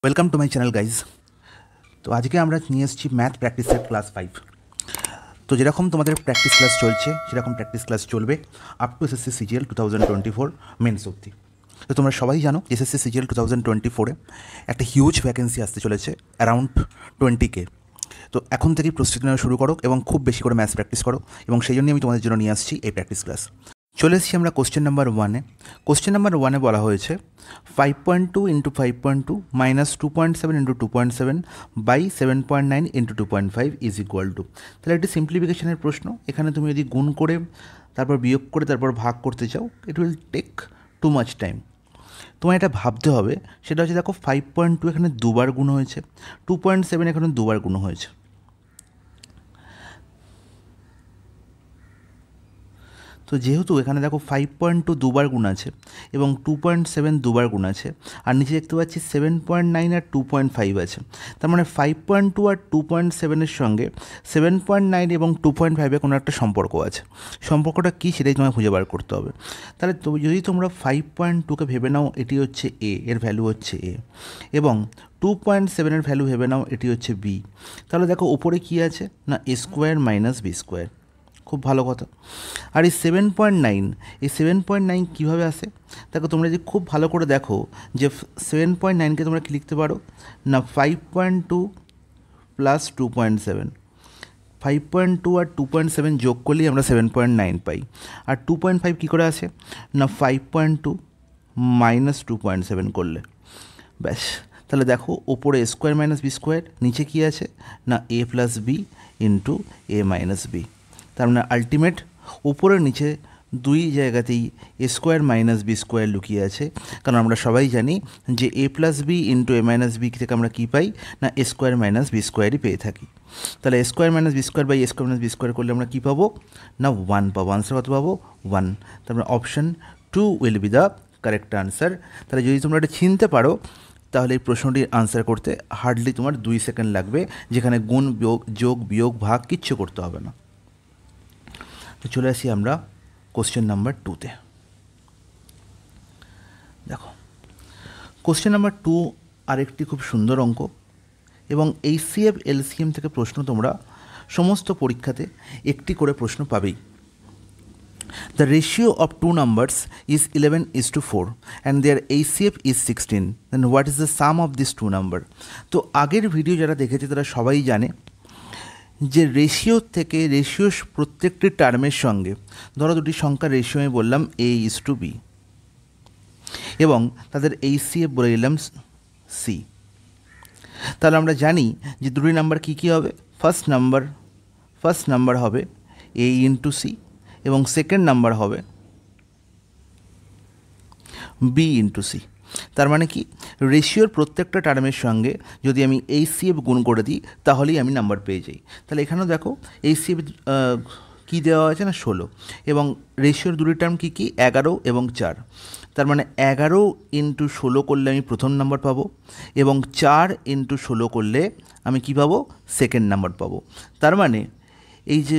Welcome to my channel guys. তো আজকে আমরা নিয়ে এসেছি ম্যাথ প্র্যাকটিসের ক্লাস 5। তো যেরকম তোমাদের প্র্যাকটিস ক্লাস চলছে সেরকম প্র্যাকটিস ক্লাস চলবে up to SSC CGL 2024 mains অবধি। তো তোমরা সবাই জানো এসএসসি সিজিএল 2024-এ একটা হিউজ ভ্যাকেন্সি আসতে চলেছে, অ্যারাউন্ড 20K। তো এখন থেকেই প্রস্তুতি নেওয়া শুরু করো এবং খুব বেশি করে ম্যাথস প্র্যাকটিস করো, এবং সেই জন্যই আমি তোমাদের জন্য নিয়ে আসছি এই প্র্যাকটিস ক্লাস। চলে এসেছি আমরা কোশ্চেন নাম্বার 1-এ। কোশ্চেন নাম্বার 1-এ বলা হয়েছে 5.2 into 5.2 minus 2.7 into 2.7 by 7.9 into 2.5 is equal to. তাহলে একটি সিম্পলিফিকেশনের প্রশ্ন। এখানে তুমি যদি গুণ করে তারপর বিয়োগ করে তারপর ভাগ করতে চাও, it will take too much time. তোমার এটা ভাবতে হবে, সেটা হচ্ছে দেখো 5.2 এখানে দুবার গুণ হয়েছে, 2.7 এখানে দুবার গুণ হয়েছে। তো যেহেতু এখানে দেখো 5.2 দুবার গুণ আছে এবং 2.7 দুবার গুণ আছে, আর নিচে দেখতে পাচ্ছি 7.9 আর 2.5 আছে, তার মানে 5.2 আর 2.7-এর সঙ্গে 7.9 এবং 2.5-এর কোনো একটা সম্পর্ক আছে। সম্পর্কটা কী সেটাই তোমায় খুঁজে বার করতে হবে। তাহলে যদি তোমরা 5.2-কে ভেবে নাও এটি হচ্ছে এ, এর ভ্যালু হচ্ছে এ, এবং 2.7-এর ভ্যালু ভেবে নাও এটি হচ্ছে বি, তাহলে দেখো ওপরে কী আছে না A square minus B square. খুব ভালো কথা। আর এই 7.9, এই 7.9 কীভাবে আসে দেখো, তোমরা যদি খুব ভালো করে দেখো যে 7.9-কে তোমরা কী লিখতে পারো না 5.2 প্লাস 2.7, 5.2 আর 2.7 যোগ করলেই আমরা 7.9 পাই। আর 2.5 কী করে আসে না 5.2 মাইনাস 2.7 করলে, ব্যাস। তাহলে দেখো ওপরে A square minus B square, নিচে কী আছে না A plus B into A minus B. তার মানে আলটিমেট উপরের নিচে দুই জায়গাতেই A square minus B square লুকিয়ে আছে, কারণ আমরা সবাই জানি যে A plus B into A minus B থেকে আমরা কী পাই না এ স্কোয়ার মাইনাস বি স্কোয়ারই পেয়ে থাকি। তাহলে A square minus B square by A square minus B square করলে আমরা কী পাবো না 1 পাবো। আনসার কত পাবো 1। তার মানে option 2 will be the correct answer. তাহলে যদি তোমরা এটা চিনতে পারো তাহলে এই প্রশ্নটির আনসার করতে হার্ডলি তোমার 2 সেকেন্ড লাগবে, যেখানে গুণ বিয়োগ যোগ বিয়োগ ভাগ কিচ্ছু করতে হবে না। তো চলে আসি আমরা কোশ্চেন নাম্বার 2-তে। দেখো কোশ্চেন নাম্বার 2 আরেকটি খুব সুন্দর অঙ্ক, এবং এইচসিএফ এলসিএম থেকে প্রশ্ন তোমরা সমস্ত পরীক্ষাতে একটি করে প্রশ্ন পাবেই। The ratio of two numbers is 11:4 and their HCF is 16. Then what is the sum of these two number? তো আগের ভিডিও যারা দেখেছে তারা সবাই জানে যে রেশিও থেকে রেশিও প্রত্যেকটি টার্মের সঙ্গে, ধরো দুটি সংখ্যার রেশিও আমি বললাম A/B, এবং তাদের HCF বলে দিলাম সি। তাহলে আমরা জানি যে দুটি নাম্বার কী কী হবে। ফার্স্ট নাম্বার হবে A ইন্টু সি, এবং সেকেন্ড নাম্বার হবে বি ইন্টু সি। তার মানে কি রেশিওর প্রত্যেকটা টার্মের সঙ্গে যদি আমি এইচসিএফ গুণ করে দিই তাহলেই আমি নাম্বার পেয়ে যাই। তাহলে এখানেও দেখো এইচসিএফ কী দেওয়া আছে না 16, এবং রেশিওর দুটি টার্ম কী কী 11 এবং 4। তার মানে 11 ইন্টু 16 করলে আমি প্রথম নাম্বার পাবো, এবং 4 ইন্টু 16 করলে আমি কী পাবো সেকেন্ড নাম্বার পাবো। তার মানে এই যে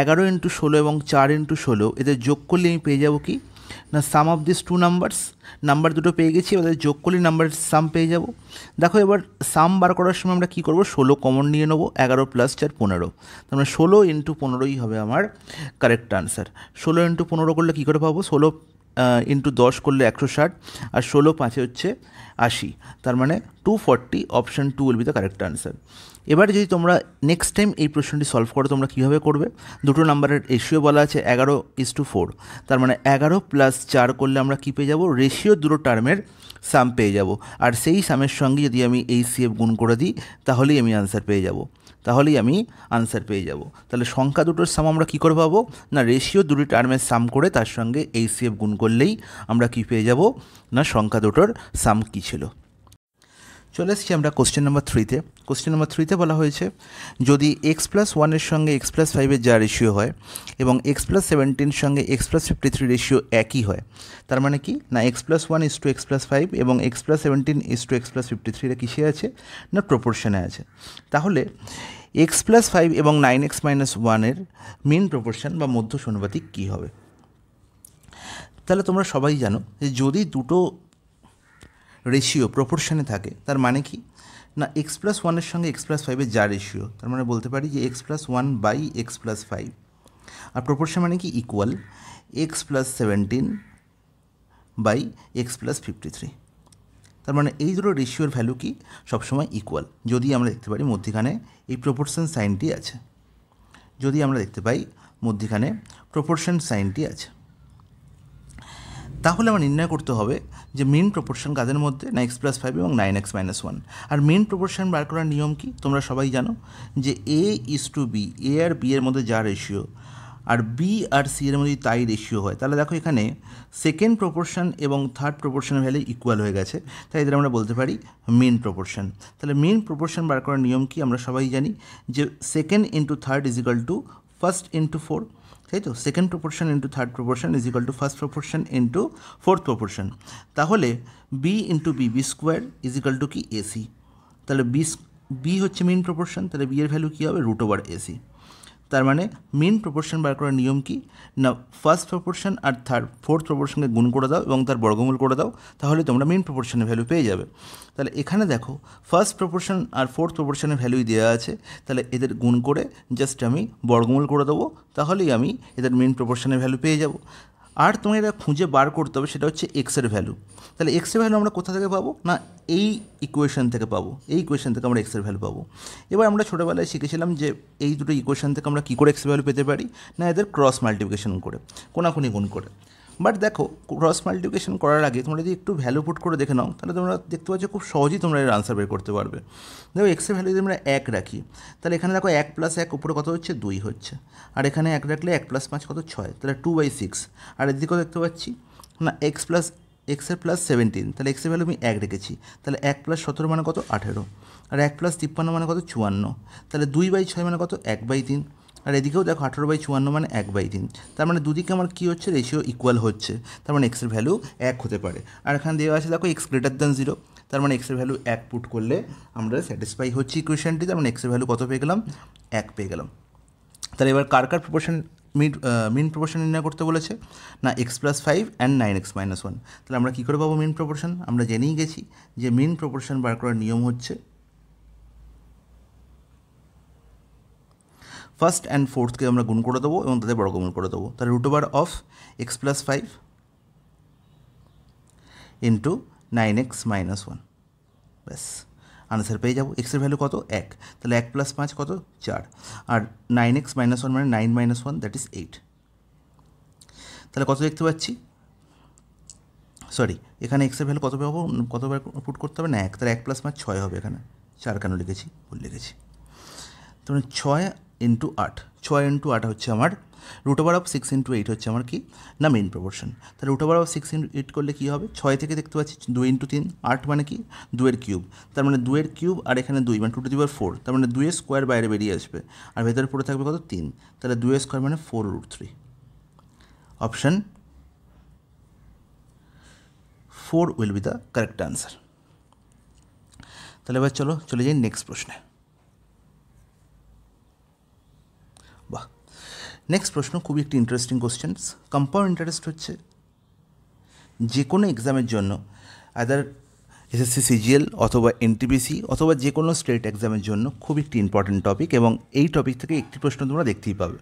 11 ইন্টু 16 এবং 4 ইন্টু 16 এদের যোগ করলে আমি পেয়ে যাবো কি না sum of this two numbers. Number দুটো পেয়ে গেছি, ওদের যোগ করলে নাম্বার সাম পেয়ে যাব। দেখো এবার সাম বার করার সময় আমরা কী করবো 16 কমন নিয়ে নেবো, 11 প্লাস 4 15, তার মানে 16 ইন্টু 15ই হবে আমার কারেক্ট আনসার। 16 ইন্টু 15 করলে কী করে পাবো 16 ইন্টু 10 করলে 160, আর 16 5 হচ্ছে 80, তার মানে 240। Option 2 will be the correct answer. এবার যদি তোমরা নেক্সট টাইম এই প্রশ্নটি সলভ করো তোমরা কীভাবে করবে, দুটো নাম্বারের রেশিও বলা আছে 11:4, তার মানে 11 প্লাস 4 করলে আমরা কী পেয়ে যাব রেশিও দুটো টার্মের সাম পেয়ে যাব, আর সেই সামের সঙ্গে যদি আমি এইচসিএফ গুণ করে দিই তাহলেই আমি আনসার পেয়ে যাব। তাহলে সংখ্যা দুটোর সাম আমরা কী করে পাবো না রেশিও দুটি টার্মের সাম করে তার সঙ্গে এইচসিএফ গুণ করলেই আমরা কী পেয়ে যাব না সংখ্যা দুটোর সাম কী ছিল। চলে এসেছি আমরা কোশ্চেন নাম্বার 3-তে। কোশ্চেন নাম্বার 3-তে বলা হয়েছে যদি x+1-এর সঙ্গে x+5-এর যা রেশিও হয় এবং x+17 সঙ্গে x+53 রেশিও একই হয়, তার মানে কি না x+1 ইস টু x+5 এবং x+17 ইস টু x+53 এর কিসে আছে না প্রপোর্শনে আছে। তাহলে x+5 এবং 9x-1-এর মিন প্রপোর্শন বা মধ্য সমানুপাতিক কী হবে। তাহলে তোমরা সবাই জানো যে যদি দুটো রেশিও প্রপোর্শনে থাকে, তার মানে কি না এক্স প্লাস ওয়ানের সঙ্গে এক্স প্লাস ফাইভের যা রেশিও, তার মানে বলতে পারি যে x plus one by x plus five. আর প্রপোর্শন মানে কি equal x plus 17 by x plus 53। তার মানে এই দুটো রেশিওর ভ্যালু কি সবসময় ইকুয়াল, যদি আমরা দেখতে পারি মধ্যিখানে এই প্রপোর্শন সাইনটি আছে, যদি আমরা দেখতে পাই মধ্যিখানে প্রপোর্শন সাইনটি আছে, তাহলে আমার নির্ণয় করতে হবে যে মিন প্রপোর্শন কাদের মধ্যে, না এক্স প্লাস ফাইভ এবং 9x - 1। আর মিন প্রপোর্শন বার করার নিয়ম কি তোমরা সবাই জানো, যে A is to B, A আর বি এর মধ্যে যা রেশিও আর বি আর সি এর মধ্যে তাই রেশিও হয়, তাহলে দেখো এখানে সেকেন্ড প্রপোর্শন এবং থার্ড প্রপোর্শনের ভ্যালু ইকুয়াল হয়ে গেছে, তাই এদের আমরা বলতে পারি মিন প্রপোর্শন। তাহলে মিন প্রপোর্শন বার করার নিয়ম কি আমরা সবাই জানি, যে second into third is equal to first into four, তাই তো। Second proportion into third proportion is equal to first proportion into fourth proportion. তাহলে B into B, B square is equal to কি এসি। তাহলে B হচ্ছে mean proportion, তাহলে B এর value কী হবে √এসি। তার মানে মিন প্রপোর্শন বার করার নিয়ম কি না ফার্স্ট প্রপোর্শন আর ফোর্থ প্রপোর্শনকে গুণ করে দাও এবং তার বর্গমূল করে দাও, তাহলে তোমরা মিন প্রপোর্শনের ভ্যালু পেয়ে যাবে। তাহলে এখানে দেখো ফার্স্ট প্রপোর্শন আর ফোর্থ প্রপোর্শনের ভ্যালুই দেওয়া আছে, তাহলে এদের গুণ করে জাস্ট আমি বর্গমূল করে দেবো, তাহলেই আমি এদের মিন প্রপোর্শনের ভ্যালু পেয়ে যাব। আর তোমার এটা খুঁজে বার করতে হবে, সেটা হচ্ছে এক্সের ভ্যালু। তাহলে এক্সের ভ্যালু আমরা কোথা থেকে পাবো, না এই ইকুয়েশন থেকে পাবো, এই ইকুয়েশন থেকে আমরা এক্সের ভ্যালু পাবো। এবার আমরা ছোটোবেলায় শিখেছিলাম যে এই দুটো ইকুয়েশন থেকে আমরা কী করে এক্সের ভ্যালু পেতে পারি, না এদের ক্রস মাল্টিপ্লিকেশন করে, কোনাকুনি গুণ করে। বাট দেখো ক্রস মাল্টিপ্লিকেশন করার আগে তোমরা যদি একটু ভ্যালু পুট করে দেখে নাও, তাহলে তোমরা দেখতে পাচ্ছ খুব সহজেই তোমরা এর আনসার বের করতে পারবে। দেখো এক্সের ভ্যালু যদি আমরা 1 রাখি, তাহলে এখানে দেখো 1 + 1 উপরে কত হচ্ছে 2 হচ্ছে, আর এখানে 1 রাখলে 1 + 5 কত 6, তাহলে 2/6। আর এদিকেও দেখতে পাচ্ছি না এক্সের প্লাস 17, তাহলে এক্সের ভ্যালু আমি 1 রেখেছি, তাহলে 1 + 17 মানে কত 18, আর 1 + 53 মানে কত 54, তাহলে 2/6 মানে কত 1/3। আর এদিকেও দেখো 18/54 মানে 1/3। তার মানে দুদিকে আমার কী হচ্ছে রেশিও ইকুয়াল হচ্ছে, তার মানে এক্সের ভ্যালু 1 হতে পারে। আর এখানে দেওয়া আছে দেখো x > 0, তার মানে এক্সের ভ্যালু 1 পুট করলে আমরা স্যাটিসফাই হচ্ছি ইকুয়েশনটি, তার মানে এক্সের ভ্যালু কত পেয়ে গেলাম 1 পেয়ে গেলাম। তাহলে এবার কার প্রপোর্শন মিন প্রপোর্শন নির্ণয় করতে বলেছে, না x + 5 and 9x - 1। তাহলে আমরা কী করে পাবো মিন প্রপোর্শন, আমরা জেনেই গেছি যে মিন প্রপোর্শন বার করার নিয়ম হচ্ছে ফার্স্ট অ্যান্ড ফোর্থকে আমরা গুণ করে দেবো এবং তাদের বর্গমূল করে দেবো। তাহলে √x + 5 ইন্টু 9x - 1, ব্যাস আনসার পেয়ে যাবো। এক্সের ভ্যালু কত 1, তাহলে 1 + 5 কত 4, আর 9x - 1 মানে 9 - 1 দ্যাট ইজ 8। তাহলে কত দেখতে পাচ্ছি, সরি এখানে এক্সের ভ্যালু কত পাবো, কতবার পুট করতে হবে না 1, তাহলে 1 + 5 6 হবে, এখানে 4 কেন লিখেছি ভুল লিখেছি। তাহলে 6 × 8, 6 × 8 হচ্ছে আমার √6 × 8 হচ্ছে আমার কি না মেইন প্রপোর্শন। তাহলে √6 × 8 করলে কী হবে, 6 থেকে দেখতে পাচ্ছি 2 × 3, 8 মানে কি 2 এর কিউব, তার মানে 2 এর কিউব আর এখানে 2 মানে 2⁴, তার মানে 2 এর স্কোয়ার বাইরে বেরিয়ে আসবে আর ভেতরে পড়ে থাকবে কত 3, তাহলে 2 এর স্কোয়ার মানে 4√3। Option 4 will be the correct answer. তাহলে এবার চলে যাই নেক্সট প্রশ্নে। বাহ, নেক্সট প্রশ্ন খুবই একটি ইন্টারেস্টিং কোশ্চেন্স। কম্পাউন্ড ইন্টারেস্ট হচ্ছে যে কোনো এক্সামের জন্য আদার এসএসসি সিজিএল অথবা এনটিপিসি অথবা যে কোনো স্টেট এক্সামের জন্য খুব একটি ইম্পর্টেন্ট টপিক, এবং এই টপিক থেকে একটি প্রশ্ন তোমরা দেখতেই পাবে।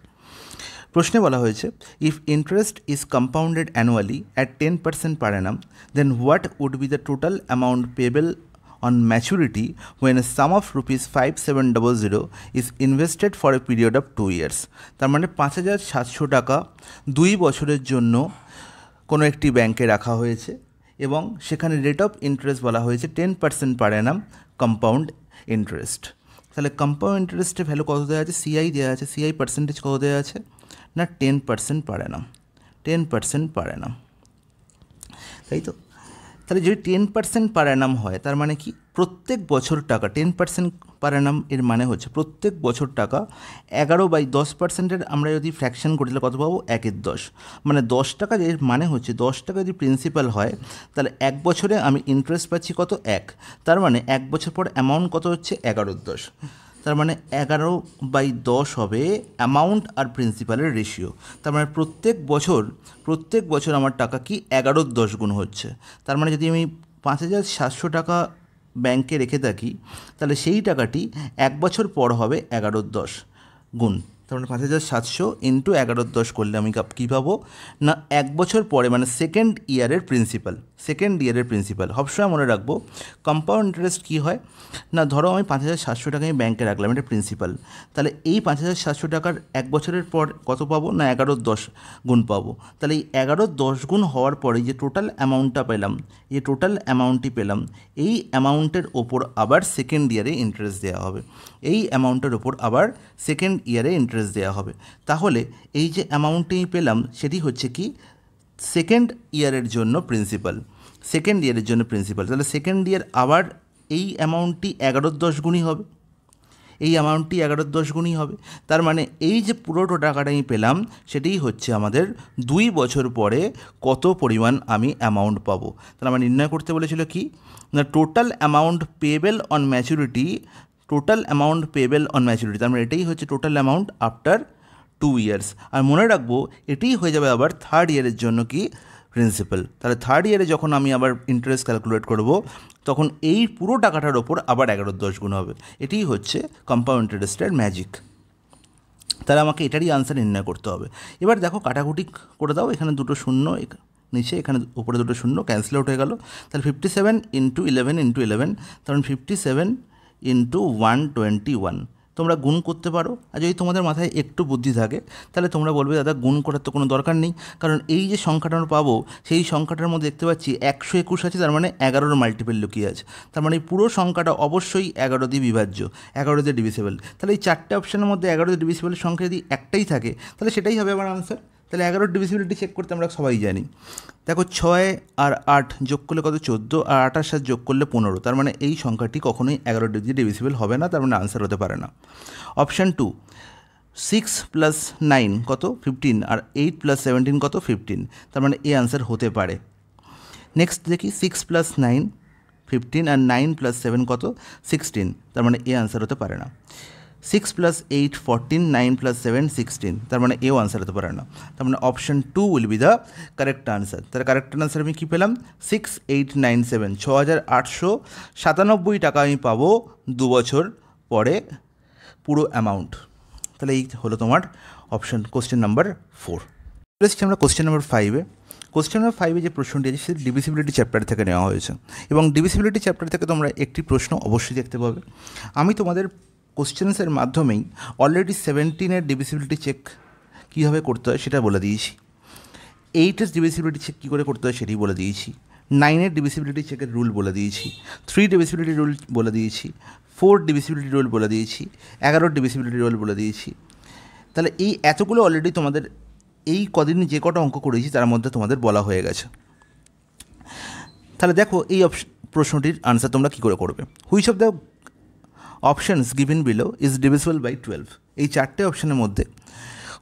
প্রশ্নে বলা হয়েছে if interest is compounded annually at 10% per annum, then what would be the total amount payable on maturity when a sum of ₹5700 is invested for a period of 2 years। তার মানে 5700 টাকা 2 বছরের জন্য কোনো একটি ব্যাংকে রাখা হয়েছে এবং সেখানে রেট অফ ইন্টারেস্ট বলা হয়েছে 10% পার অ্যানাম কম্পাউন্ড ইন্টারেস্ট। তাহলে কম্পাউন্ড ইন্টারেস্টের ভ্যালু কত দেওয়া আছে, সিআই দেওয়া আছে, সিআই পার্সেন্টেজ কত দেওয়া আছে না 10% পার অ্যানাম, 10% পার অ্যানাম, তাই তো। তাহলে যদি 10% পার অ্যানাম হয় তার মানে কি প্রত্যেক বছর টাকা 10% পার অ্যানাম এর মানে হচ্ছে প্রত্যেক বছর টাকা 11/10%-এর আমরা যদি ফ্র্যাকশন করি তাহলে কত পাবো 1/10, মানে 10 টাকা, এর মানে হচ্ছে 10 টাকা যদি প্রিন্সিপাল হয় তাহলে 1 বছরে আমি ইন্টারেস্ট পাচ্ছি কত 1, তার মানে 1 বছর পর অ্যামাউন্ট কত হচ্ছে 11/10, তার মানে 11/10 হবে অ্যামাউন্ট আর প্রিন্সিপালের রেশিও। তার মানে প্রত্যেক বছর আমার টাকা কি 11 × 10 গুণ হচ্ছে। তার মানে যদি আমি 5,700 টাকা ব্যাংকে রেখে থাকি, তাহলে সেই টাকাটি 1 বছর পর হবে 11/10 গুণ। তার মানে 5,700 ইন্টু 11/10 করলে আমি কী পাবো না 1 বছর পরে, মানে সেকেন্ড ইয়ারের প্রিন্সিপাল। সবসময় মনে রাখবো কম্পাউন্ড ইন্টারেস্ট কী হয় না, ধরো আমি 5,700 টাকা আমি ব্যাংকে রাখলাম, এটা প্রিন্সিপাল। তাহলে এই 5,700 টাকার 1 বছরের পর কত পাবো না 11/10 গুণ পাবো। তাহলে এই 11/10 গুণ হওয়ার পরে যে টোটাল অ্যামাউন্টটা পেলাম, এই অ্যামাউন্টের ওপর আবার সেকেন্ড ইয়ারে ইন্টারেস্ট দেওয়া হবে। তাহলে এই যে অ্যামাউন্টটি পেলাম সেটি হচ্ছে কি সেকেন্ড ইয়ারের জন্য প্রিন্সিপাল। তাহলে সেকেন্ড ইয়ার আবার এই অ্যামাউন্টটি 11/10 গুণই হবে। তার মানে এই যে পুরোটা টাকাটা আমি পেলাম সেটাই হচ্ছে আমাদের 2 বছর পরে কত পরিমাণ আমি অ্যামাউন্ট পাবো। তাহলে আমার নির্ণয় করতে বলেছিল কি না total amount payable on maturity. তার মানে এটাই হচ্ছে টোটাল অ্যামাউন্ট আফটার 2 ইয়ার্স। আর মনে রাখবো এটাই হয়ে যাবে আবার থার্ড ইয়ারের জন্য কি প্রিন্সিপাল। তাহলে থার্ড ইয়ারে যখন আমি আবার ইন্টারেস্ট ক্যালকুলেট করব তখন এই পুরো টাকাটার ওপর আবার 11/10 গুণ হবে। এটিই হচ্ছে কম্পাউন্ড ইন্টারেস্টের ম্যাজিক। তাহলে আমাকে এটারই আনসার নির্ণয় করতে হবে। এবার দেখো কাটাকুটি করে দাও, এখানে দুটো শূন্য নিচে, এখানে উপরে দুটো শূন্য ক্যান্সেল আউট হয়ে গেল। তাহলে 57 ইন্টু 11 তখন 57 ইন্টু 121 তোমরা গুণ করতে পারো। আর যদি তোমাদের মাথায় একটু বুদ্ধি থাকে তাহলে তোমরা বলবে দাদা গুণ করার তো কোনো দরকার নেই, কারণ এই যে সংখ্যাটা আমরা পাবো সেই সংখ্যাটার মধ্যে দেখতে পাচ্ছি 121 আছে, তার মানে 11-র মাল্টিপল লুকিয়ে আছে। তার মানে এই পুরো সংখ্যাটা অবশ্যই 11 দিয়ে বিভাজ্য, 11 দিয়ে ডিভিসিবল। তাহলে এই 4টে অপশানের মধ্যে 11 দিয়ে ডিভিসিবলের সংখ্যা যদি একটাই থাকে তাহলে সেটাই হবে আমার আনসার। তাহলে 11-র ডিভিসিবিলিটি চেক করতে আমরা সবাই জানি। দেখো 6 আর 8 যোগ করলে কত 14, আর 8 আর 7 যোগ করলে 15। তার মানে এই সংখ্যাটি কখনোই 11 দিয়ে ডিভিসিবল হবে না, তার মানে আনসার হতে পারে না। অপশান 2 6 + 9 কত 15, আর 8 + 17 কত 15। তার মানে এই আনসার হতে পারে। নেক্সট দেখি 6 + 9 15, আর 9 + 7 কত 16। তার মানে এই আনসার হতে পারে না। 6 + 8 14, 9 + 7 16। তার মানে এও আনসার হতে পারে না। তার মানে option 2 will be the correct answer. তার কারেক্ট আনসার আমি কী পেলাম 6897, 6,897 টাকা আমি পাবো 2 বছর পরে পুরো অ্যামাউন্ট। তাহলে এই হলো তোমার অপশান কোশ্চেন নাম্বার 4। এসেছি আমরা কোশ্চেন নাম্বার 5-এ। কোশ্চেন নাম্বার 5-এ যে প্রশ্নটি আছে সেটি ডিভিসিবিলিটি চ্যাপ্টার থেকে নেওয়া হয়েছে, এবং ডিভিসিবিলিটি চ্যাপ্টার থেকে তোমরা একটি প্রশ্ন অবশ্যই দেখতে পাবে। আমি তোমাদের কোশ্চেন্সের মাধ্যমেই অলরেডি 17-এর ডিভিসিবিলিটি চেক কীভাবে করতে হয় সেটা বলে দিয়েছি, 8-এর ডিভিসিবিলিটি চেক কী করে করতে হয় সেটি বলে দিয়েছি, 9-এর ডিভিসিবিলিটি চেকের রুল বলে দিয়েছি, 3 ডিভিসিবিলিটি রুল বলে দিয়েছি, 4 ডিভিসিবিলিটি রুল বলে দিয়েছি, 11-র ডিভিসিবিলিটি রুল বলে দিয়েছি। তাহলে এই এতগুলো অলরেডি তোমাদের এই কদিন যে কটা অঙ্ক করেছি তার মধ্যে তোমাদের বলা হয়ে গেছে। তাহলে দেখো এই প্রশ্নটির আনসার তোমরা কী করে করবে। Which of the options given below is divisible by 12। এই 4টে অপশানের মধ্যে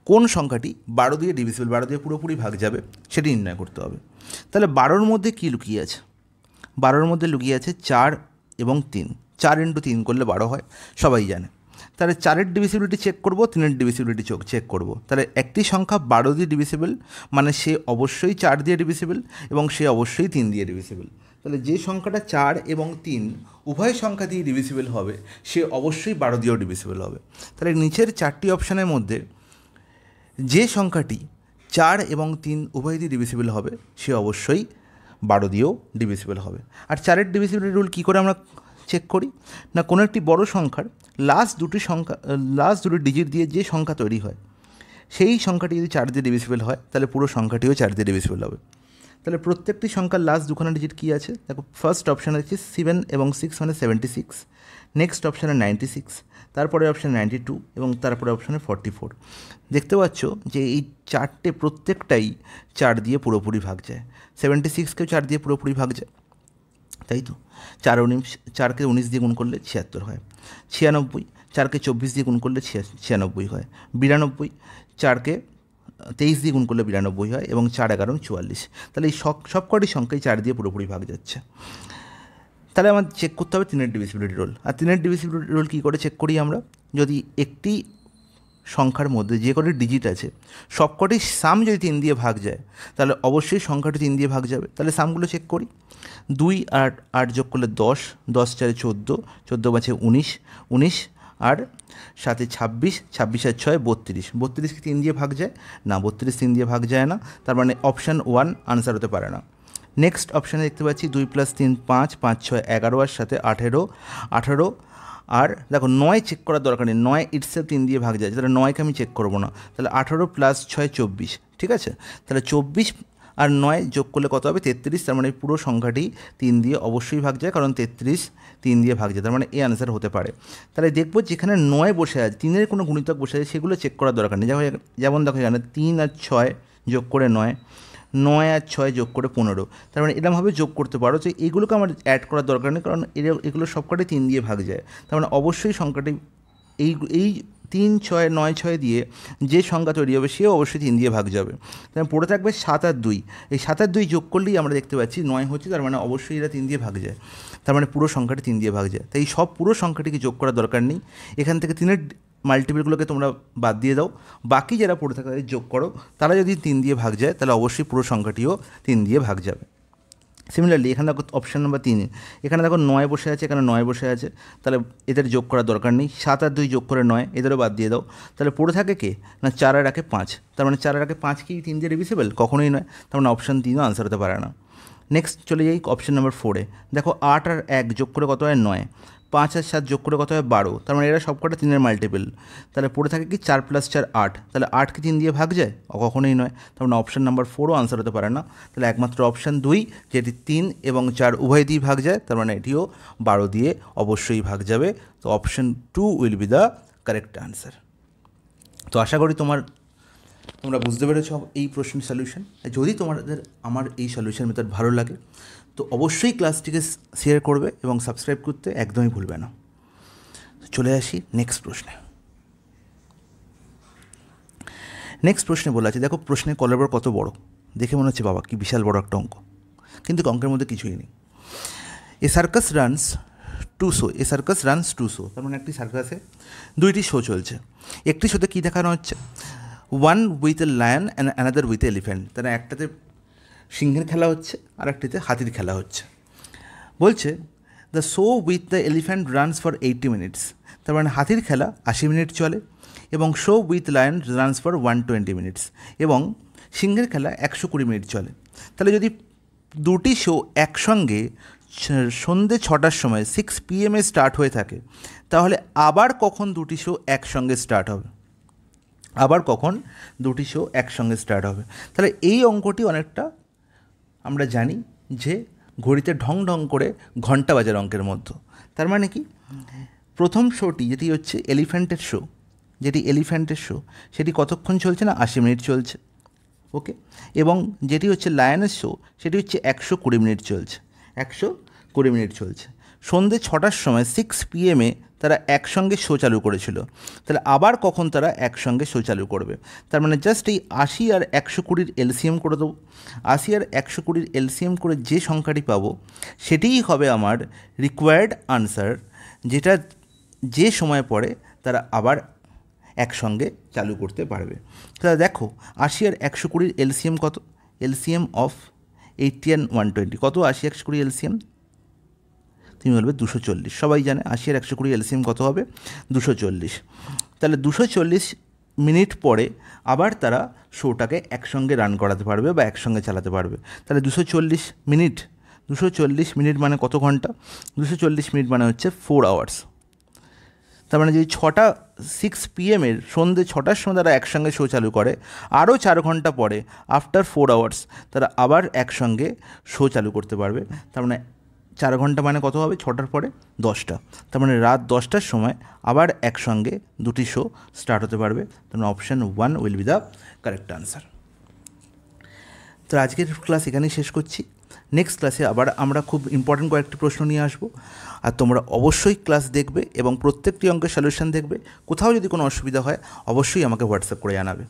কোন সংখ্যাটি 12 দিয়ে ডিভিসিবল, 12 দিয়ে পুরোপুরি ভাগ যাবে সেটি নির্ণয় করতে হবে। তাহলে 12-র মধ্যে কী লুকিয়ে আছে, 12-র মধ্যে লুকিয়ে আছে 4 এবং 3। 4 × 3 করলে 12 হয়, সবাই জানে। তাহলে 4-এর ডিভিসিবিলিটি চেক করব, 3-এর ডিভিসিবিলিটি চেক করব। তাহলে একটি সংখ্যা 12 দিয়ে ডিভিসিবল মানে সে অবশ্যই 4 দিয়ে ডিভিসিবল এবং সে অবশ্যই 3 দিয়ে ডিভিসিবল। তাহলে যে সংখ্যাটা 4 এবং 3 উভয় সংখ্যা দিয়ে ডিভিসিবল হবে সে অবশ্যই 12 দিয়েও ডিভিসিবল হবে। তাহলে নিচের 4টি অপশানের মধ্যে যে সংখ্যাটি 4 এবং 3 উভয় দিয়ে ডিভিসিবল হবে সে অবশ্যই 12 দিয়েও ডিভিসিবল হবে। আর 4-এর ডিভিসিবিলিটি রুল কী করে আমরা চেক করি না, কোনো একটি বড় সংখ্যার লাস্ট দুটি ডিজিট দিয়ে যে সংখ্যা তৈরি হয় সেই সংখ্যাটি যদি 4 দিয়ে ডিভিসিবল হয় তাহলে পুরো সংখ্যাটিও 4 দিয়ে ডিভিসিবল হবে। তাহলে প্রত্যেকটি সংখ্যার লাস্ট দুখানা ডিজিট কী আছে দেখো, ফার্স্ট অপশান আছে 7 এবং 6 মানে 76, নেক্সট অপশানে 96, তারপরে অপশানে 92 এবং তারপরে অপশানে 44। দেখতে পাচ্ছ যে এই 4টে প্রত্যেকটাই 4 দিয়ে পুরোপুরি ভাগ যায়। 76কেও 4 দিয়ে পুরোপুরি ভাগ যায়, তাই তো। 4কে 19 দিয়ে গুণ করলে 76 হয়। 96, 4কে 24 দিয়ে গুণ করলে 96 হয়। 92, 4কে 23 দিয়ে গুণ করলে 92 হয়, এবং 4 11 44। তাহলে এই সবকটি সংখ্যাই 4 দিয়ে পুরোপুরি ভাগ যাচ্ছে। তাহলে আমার চেক করতে হবে 3-এর ডিভিসিবিলিটি রুল। আর 3-এর ডিভিসিবিলিটি রুল কী করে চেক করি আমরা, যদি একটি সংখ্যার মধ্যে যে কটি ডিজিট আছে সবকটি সাম যদি 3 দিয়ে ভাগ যায় তাহলে অবশ্যই সংখ্যাটি 3 দিয়ে ভাগ যাবে। তাহলে সামগুলো চেক করি। 2 আর 8 যোগ করলে 10, 10 4 14, 14 5 19, 19 আর 7 26, 26 আর 6 32, 32 কি 3 দিয়ে ভাগ যায় না, 32 3 দিয়ে ভাগ যায় না, তার মানে অপশান 1 আনসার হতে পারে না। নেক্সট অপশানে দেখতে পাচ্ছি 2 + 3 5, 5 6 11 আর সাথে 18, 18 আর দেখো 9 চেক করার দরকার নেই, 9 ইটসেলফ 3 দিয়ে ভাগ যায়, তাহলে 9কে আমি চেক করবো না, তাহলে 18 + 6 24, ঠিক আছে। তাহলে 24 আর 9 যোগ করলে কত হবে 33, তার মানে পুরো সংখ্যাটি 3 দিয়ে অবশ্যই ভাগ যায়, কারণ 33 3 দিয়ে ভাগ যায়, তার মানে এই আনসার হতে পারে। তাহলে দেখবো যেখানে 9 বসে আছে, 3-এর কোনো গুণিতক বসে আছে সেগুলো চেক করার দরকার নেই। যেমন দেখো এখানে 3 আর 6 যোগ করে 9, 9 আর 6 যোগ করে 15, তার মানে এরকমভাবে যোগ করতে পারো। তো এইগুলোকে আমার অ্যাড করার দরকার নেই, কারণ এগুলো সবকটাই 3 দিয়ে ভাগ যায়, তার মানে অবশ্যই সংখ্যাটি এই 3 6 9 6 দিয়ে যে সংখ্যা তৈরি হবে সে অবশ্যই 3 দিয়ে ভাগ যাবে। তাহলে পড়ে থাকবে 7 আর 2, এই 7 আর 2 যোগ করলেই আমরা দেখতে পাচ্ছি 9 হচ্ছে, তার মানে অবশ্যই এরা 3 দিয়ে ভাগ যায়, তার মানে পুরো সংখ্যাটি 3 দিয়ে ভাগ যায়। তাই সব পুরো সংখ্যাটিকে যোগ করার দরকার নেই, এখান থেকে 3-এর মাল্টিপলগুলোকে তোমরা বাদ দিয়ে দাও, বাকি যারা পড়ে থাকে তাদের যোগ করো, তারা যদি 3 দিয়ে ভাগ যায় তাহলে অবশ্যই পুরো সংখ্যাটিও 3 দিয়ে ভাগ যাবে। সিমিলারলি এখানে দেখো অপশান নাম্বার 3, এখানে দেখো 9 বসে আছে, এখানে 9 বসে আছে, তাহলে এদের যোগ করার দরকার নেই, 7 আর 2 যোগ করে 9, এদেরও বাদ দিয়ে দাও। তাহলে পড়ে থাকে কে না 4 আর 1 5, তার মানে 4 আর 1 5 কি 3 দিয়ে ডিভিজিবল? কখনোই নয়, তার মানে অপশান 3ও আনসার হতে পারে না। নেক্সট চলে যাই অপশান নাম্বার 4-এ, দেখো 8 আর 1 যোগ করে কত হয় 9, 5 আর 7 যোগ করে কত হয় 12, তার মানে এরা সবকটা 3-এর মাল্টিপল। তাহলে পড়ে থাকে কি 4 + 4 8, তাহলে 8 কি 3 দিয়ে ভাগ যায়? কখনোই নয়, তার মানে অপশান নাম্বার 4ও আনসার হতে পারে না। তাহলে একমাত্র অপশান 2 যেটি 3 এবং 4 উভয় দিয়ে ভাগ যায়, তার মানে এটিও 12 দিয়ে অবশ্যই ভাগ যাবে। তো option 2 will be the correct answer. তো আশা করি তোমরা বুঝতে পেরেছ এই প্রশ্নের সলিউশন। যদি তোমাদের আমার এই সলিউশন মেথড ভালো লাগে তো অবশ্যই ক্লাসটিকে শেয়ার করবে এবং সাবস্ক্রাইব করতে একদমই ভুলবে না। চলে আসি নেক্সট প্রশ্নে। নেক্সট প্রশ্নে বলা আছে, দেখো প্রশ্নের কলবর কত বড়, দেখে মনে হচ্ছে বাবা কি বিশাল বড় একটা অঙ্ক, কিন্তু অঙ্কের মধ্যে কিছুই নেই। এ সার্কাস রানস টু শো, তার মানে একটি সার্কাসে 2টি শো চলছে। একটি শোতে কী দেখানো হচ্ছে? One with a lion and another with elephant, তারা একটাতে সিংহের খেলা হচ্ছে আর একটিতে হাতির খেলা হচ্ছে। বলছে the show with the elephant runs for 80 minutes, তার মানে হাতির খেলা 80 মিনিট চলে, এবং show with lion runs for 120 minutes, এবং সিংহের খেলা 120 মিনিট চলে। তাহলে যদি দুটি শো একসঙ্গে সন্ধ্যে 6টার সময় 6 PM স্টার্ট হয়ে থাকে, তাহলে আবার কখন দুটি শো একসঙ্গে স্টার্ট হবে? তাহলে এই অঙ্কটি অনেকটা আমরা জানি যে ঘড়িতে ঢং ঢং করে ঘন্টা বাজার অঙ্কের মধ্যে। তার মানে কি প্রথম শোটি যেটি হচ্ছে এলিফ্যান্টের শো সেটি কতক্ষণ চলছে না 80 মিনিট চলছে, ওকে। এবং যেটি হচ্ছে লায়নের শো সেটি হচ্ছে 120 মিনিট চলছে, 120 মিনিট চলছে। সন্ধ্যে 6টার সময় 6 PM তারা একসঙ্গে শো চালু করেছিল, তাহলে আবার কখন তারা একসঙ্গে শো চালু করবে? তার মানে জাস্ট এই 80 আর 120 এলসিএম করে দেবো। 80 আর 120 এলসিএম করে যে সংখ্যাটি পাবো সেটিই হবে আমার রিকোয়ার্ড আনসার, যেটা যে সময় পরে তারা আবার একসঙ্গে চালু করতে পারবে। তাহলে দেখো 80 আর 120 এলসিএম কত? এলসিএম অফ 80 and 120 কত? 80 120 এলসিএম তুমি বলবে 240, সবাই জানে 80 আর 120 এলসিএম কত হবে? 240। তাহলে 240 মিনিট পরে আবার তারা শোটাকে একসঙ্গে রান করাতে পারবে বা একসঙ্গে চালাতে পারবে। তাহলে 240 মিনিট মানে কত ঘন্টা? 240 মিনিট মানে হচ্ছে 4 আওয়ার্স। তার মানে যদি 6 PM সন্ধ্যে 6টার সময় তারা একসঙ্গে শো চালু করে, আরও 4 ঘন্টা পরে আফটার 4 আওয়ার্স তারা আবার একসঙ্গে শো চালু করতে পারবে। তার মানে 4 ঘন্টা মানে কত হবে? 6টার পরে 10টা, তার মানে রাত 10টার সময় আবার একসঙ্গে দুটি শো স্টার্ট হতে পারবে। তার মানে option 1 will be the correct answer. তো আজকের ক্লাস এখানেই শেষ করছি। নেক্সট ক্লাসে আবার আমরা খুব ইম্পর্টেন্ট কয়েকটি প্রশ্ন নিয়ে আসবো, আর তোমরা অবশ্যই ক্লাস দেখবে এবং প্রত্যেকটি অঙ্কের সলিউশন দেখবে। কোথাও যদি কোনো অসুবিধা হয় অবশ্যই আমাকে হোয়াটসঅ্যাপ করে জানাবে।